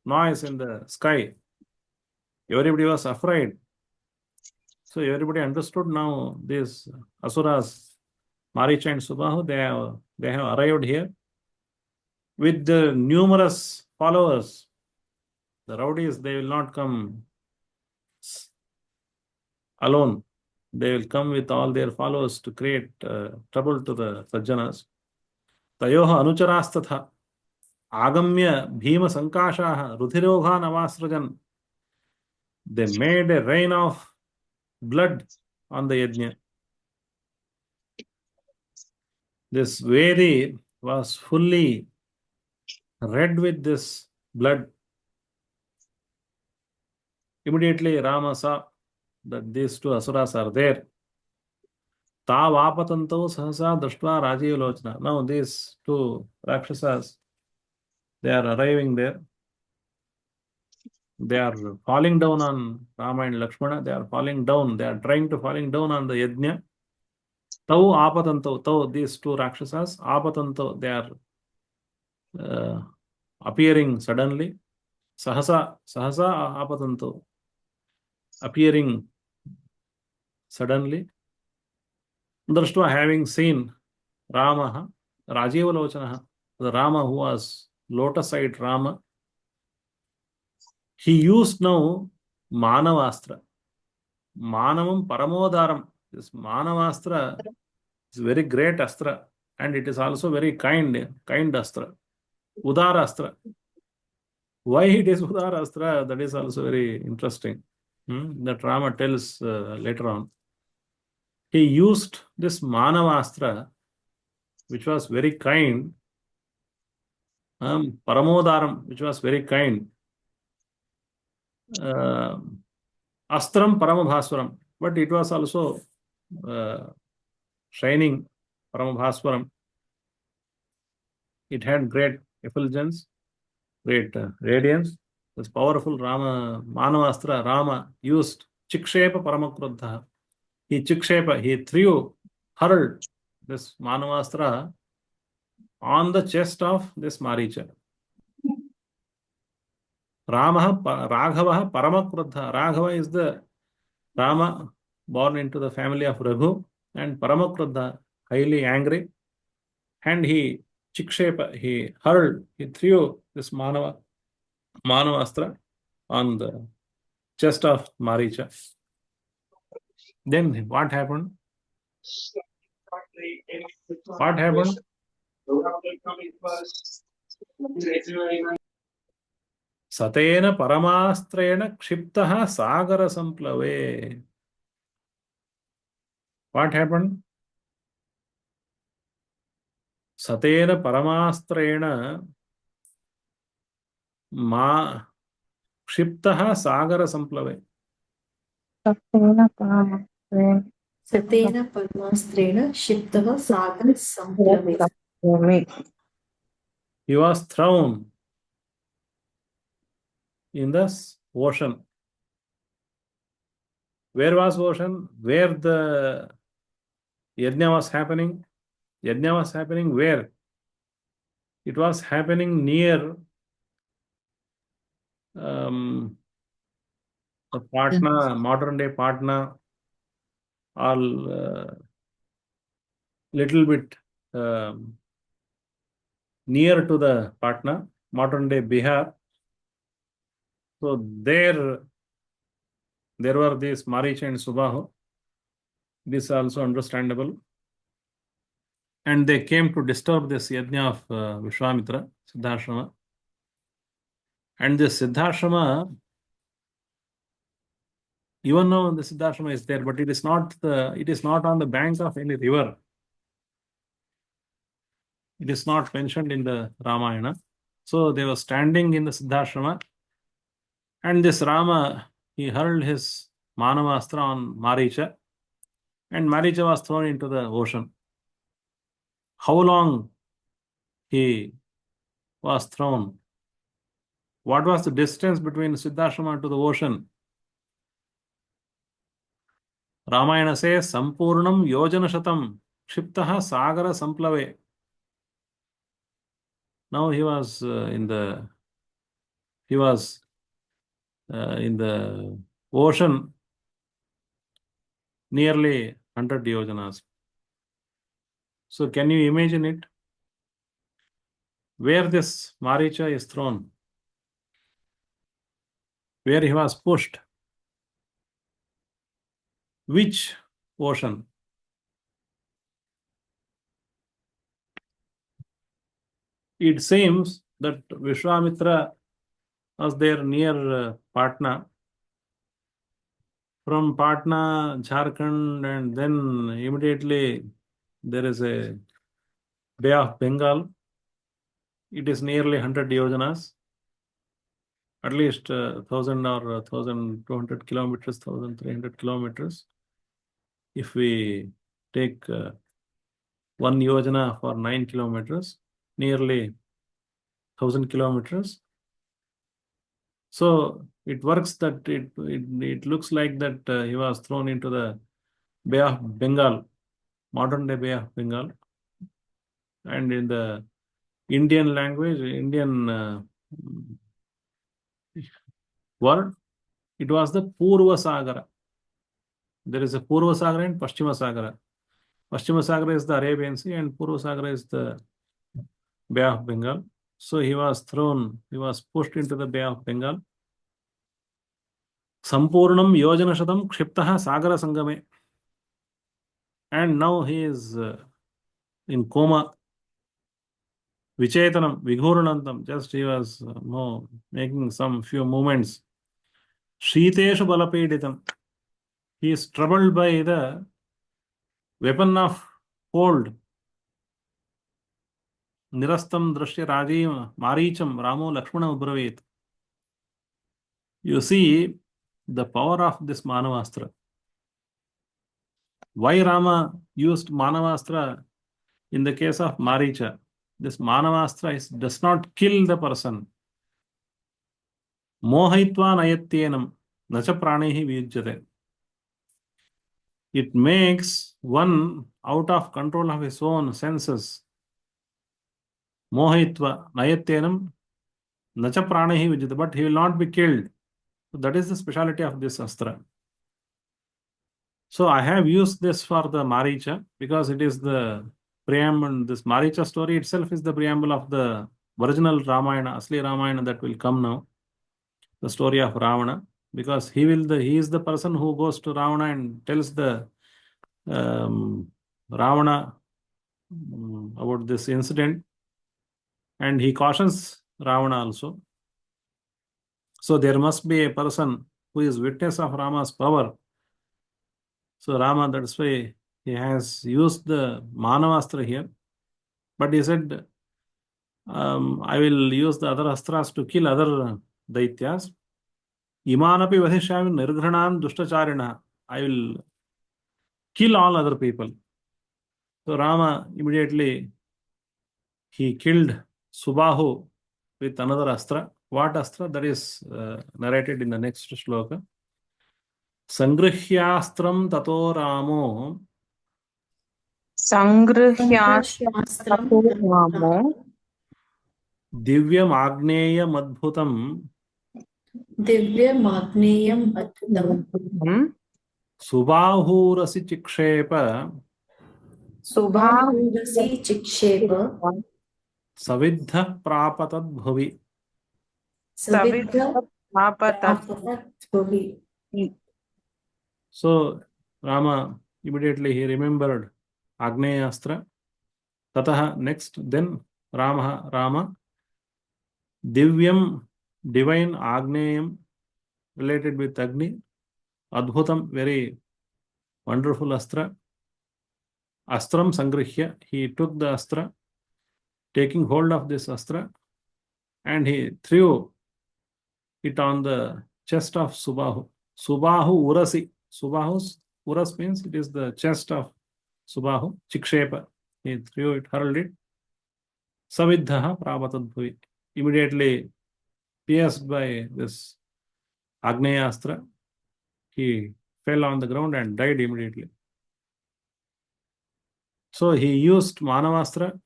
noise in the sky. Everybody was afraid. So everybody understood now these asuras, Maricha and Subahu, they have arrived here with the numerous followers. The rowdies, they will not come alone. They will come with all their followers to create trouble to the sajjanas. Tayoha anucharastatha agamya bhima sankashaha rudhiroha navasrajan. They made a rain of blood on the yajna. This Vedi was fully red with this blood. Immediately Rama saw that these two asuras are there. Tavapatanto sahasa dashtva rajiv lochna. Now these two Rakshasas, they are arriving there. They are falling down on Rama and Lakshmana. They are falling down. They are trying to falling down on the yajna. Tau apatanto. Tau, these two Rakshasas, apatanto, they are appearing suddenly. Sahasa apatanto. Appearing suddenly. Drashtva, having seen Rama, Rajiva Lochana, the Rama who was lotus-eyed Rama, he used now Manavastra. Manavam Paramodaram. This Manavastra is very great astra, and it is also very kind astra. Udara astra. Why it is Udara astra, that is also very interesting. That Rama tells later on. He used this Manavastra, which was very kind, Paramodaram, which was very kind, Astram Paramabhaswaram, but it was also shining Paramabhaswaram. It had great effulgence, great radiance. This powerful Manavastra Rama used Chikshepa Paramakruddha. He threw, hurled this Manavastra on the chest of this Maricha. Raghava Paramakruddha. Raghava is the Rama born into the family of Raghu, and Paramakruddha, highly angry, and he hurled, he threw this Manavastra on the chest of Maricha. Then what happened? What happened? Satena Paramastrena Kshiptaha Sagara Samplave. What happened? Satena Paramastrena Ma Kshiptaha Sagara Samplave. Satena Parmastrena Shiptava Sagar Samplave. He was thrown in the ocean. Where was ocean? Where the yajna was happening? Yajna was happening where? It was happening near the Patna, modern day Patna, all little bit near to the Patna, modern day Bihar. So there were these Maricha and Subahu. This is also understandable. And they came to disturb this yajna of Vishwamitra, Siddhashrama. And this Siddhashrama, even though the Siddhashrama is there, but it is not on the bank of any river. It is not mentioned in the Ramayana. So they were standing in the Siddhashrama, and this Rama, he hurled his Manavastra on Maricha, and Maricha was thrown into the ocean. How long he was thrown? What was the distance between Siddhashrama to the ocean? Ramayana says, Sampurnam Yojana Shatam Kshiptaha Sagara Samplave. Now he was in the ocean nearly 100 yojanas. So can you imagine it? Where this Maricha is thrown, where he was pushed, which ocean? It seems that Vishwamitra was there near Patna. From Patna, Jharkhand, and then immediately there is a Bay of Bengal. It is nearly 100 yojanas, at least 1000 or 1200 kilometers, 1300 kilometers. If we take 1 yojana for 9 kilometers, nearly 1000 kilometers. So it works that it looks like that he was thrown into the Bay of Bengal, modern day Bay of Bengal. And in the Indian language, Indian word, it was the Purva Sagara. There is a Purva Sagara and Paschima Sagara. Paschima Sagara is the Arabian Sea and Purva Sagara is the Bay of Bengal. So he was pushed into the Bay of Bengal. Sampurnam Yojana Shatam Kshiptaha Sagara Sangame. And now he is in coma. Vichetanam, Vighuranantam. Just he was making some few movements. Shiteshu Balapeditam. He is troubled by the weapon of cold. Nirastam Drashya Rajim Maricham Ramo Lakshmana Ubravet. You see the power of this Manavastra. Why Rama used Manavastra in the case of Maricha? This Manavastra does not kill the person. Mohitva Nayatyenam Nacha Pranehi Vijjate. It makes one out of control of his own senses. Mohitva Nayatyenam Nacha Pranehi Vijjate. But he will not be killed. So that is the speciality of this Astra. So I have used this for the Maricha because it is the preamble. This Maricha story itself is the preamble of the original Ramayana, Asli Ramayana that will come now. The story of Ravana, because he is the person who goes to Ravana and tells the Ravana about this incident, and he cautions Ravana also. So there must be a person who is witness of Rama's power. So Rama, that's why he has used the Manavastra here. But he said, I will use the other astras to kill other Daityas. Imanapi Vadhishyami Nirghranam Dushtacharina. I will kill all other people. So Rama immediately he killed Subahu with another astra. What astra? That is narrated in the next shloka. Sangrihyaastram tato Ramo Sangrihyastrato Ramo Divyam Agneya Madbhutam Divyam Adbhutam Subahurasi Chikshepa Subhahurasi Chikshepa Savidha Prapatad Bhavi. Savidha Prapatat Bhavi. So Rama immediately he remembered Agneya Astra. Tataha next, then Rama Divyam, divine Agneyam, related with Agni. Adbhutam, very wonderful Astra. Astram Sangrihya, he took the Astra, taking hold of this Astra, and he threw it on the chest of Subahu. Subahu Urasi. Subahu's Uras means it is the chest of Subahu. Chikshepa. He threw it, hurled it. Savidhaha Pravatadbhuvi. Immediately pierced by this Agneya Astra, he fell on the ground and died immediately. So he used Manavastra,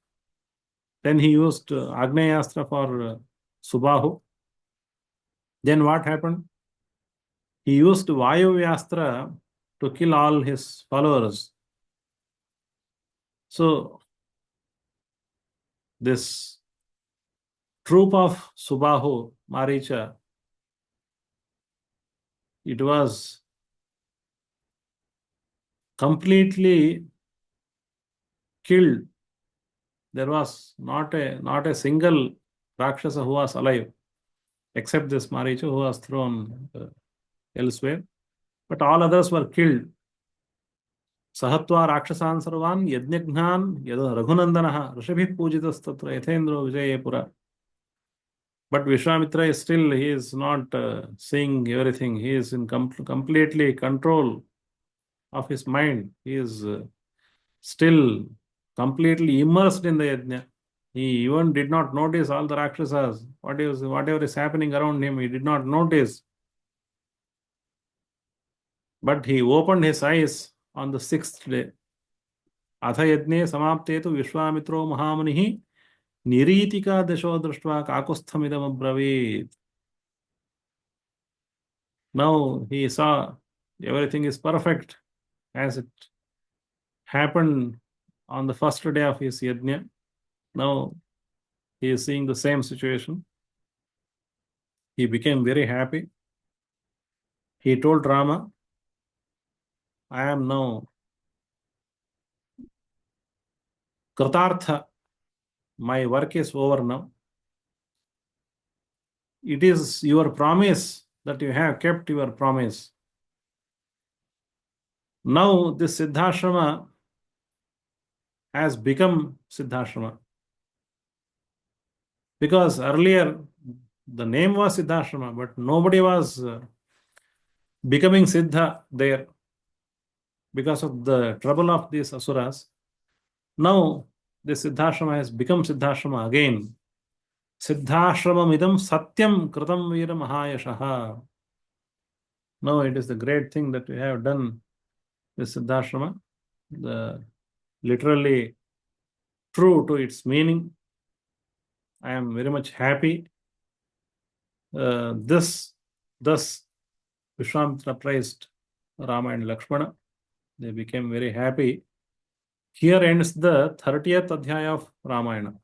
then he used Agneya Astra for Subahu. Then what happened? He used Vayuvyastra to kill all his followers. So this troop of Subahu, Maricha, it was completely killed. There was not a single Rakshasa who was alive, except this Maricha who was thrown elsewhere. But all others were killed. Sahatva Rakshasan Sarvan Yajnagnan Yad Raghunandanaha Rishabhi Pujitastatra Yathendro Vijayapura. But Vishwamitra is still, he is not seeing everything. He is in completely control of his mind. He is still completely immersed in the yajna. He even did not notice all the Rakshasas. Whatever is happening around him, he did not notice. But he opened his eyes on the 6th day. Atha yajne samaptetu Vishwamitro Mahamanihi Niritika Desho Drashtva Kakusthamidam Abravit. Now he saw everything is perfect as it happened on the first day of his yajna. Now he is seeing the same situation. He became very happy. He told Rama, I am now Kritartha. My work is over now. It is your promise that you have kept your promise. Now this Siddhashrama has become Siddhashrama. Because earlier the name was Siddhashrama, but nobody was becoming Siddha there because of the trouble of these asuras. Now this Siddhashrama has become Siddhashrama again. Siddhashramam idam satyam kritam veera mahayashaha. Now it is the great thing that we have done with Siddhashrama. Literally true to its meaning. I am very much happy. Thus Vishwamitra praised Rama and Lakshmana. They became very happy. Here ends the 30th Adhyaya of Ramayana.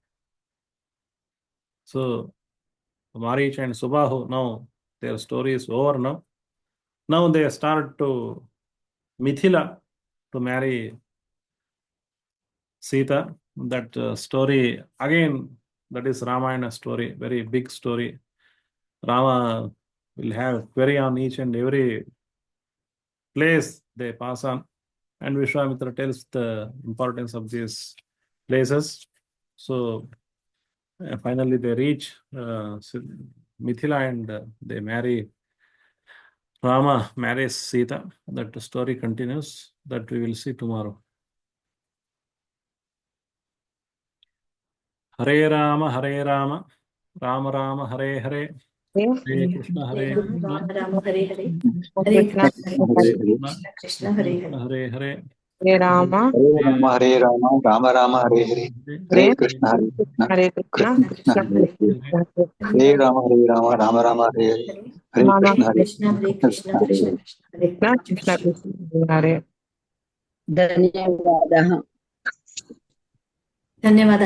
So Maricha and Subahu, now their story is over now. Now they start to Mithila to marry Sita. That story, again, that is Ramayana story, very big story. Rama will have query on each and every place they pass on. And Vishwamitra tells the importance of these places. So finally they reach Mithila and they marry. Rama marries Sita. That story continues. That we will see tomorrow. Hare Rama, Rama Rama, Hare Hare. Hare Krishna, Hare Krishna. Rama Hare Hare. Hare Hare Krishna, Krishna, Krishna Krishna Hare Hare. Hare Hare. Hare Rama, Hare Rama, Rama Rama, Hare Hare. Hare Krishna, Hare Krishna, Hare Krishna, Krishna Krishna Hare Hare Hare. Hare. Hare Rama, Rama Rama, Hare Hare. Hare Rama Krishna, Hare Krishna Hare Krishna, Krishna Hare Krishna Hare. Krishna Hare Krishna, Hare. Krishna, Hare. धन्यवादः धन्यवाद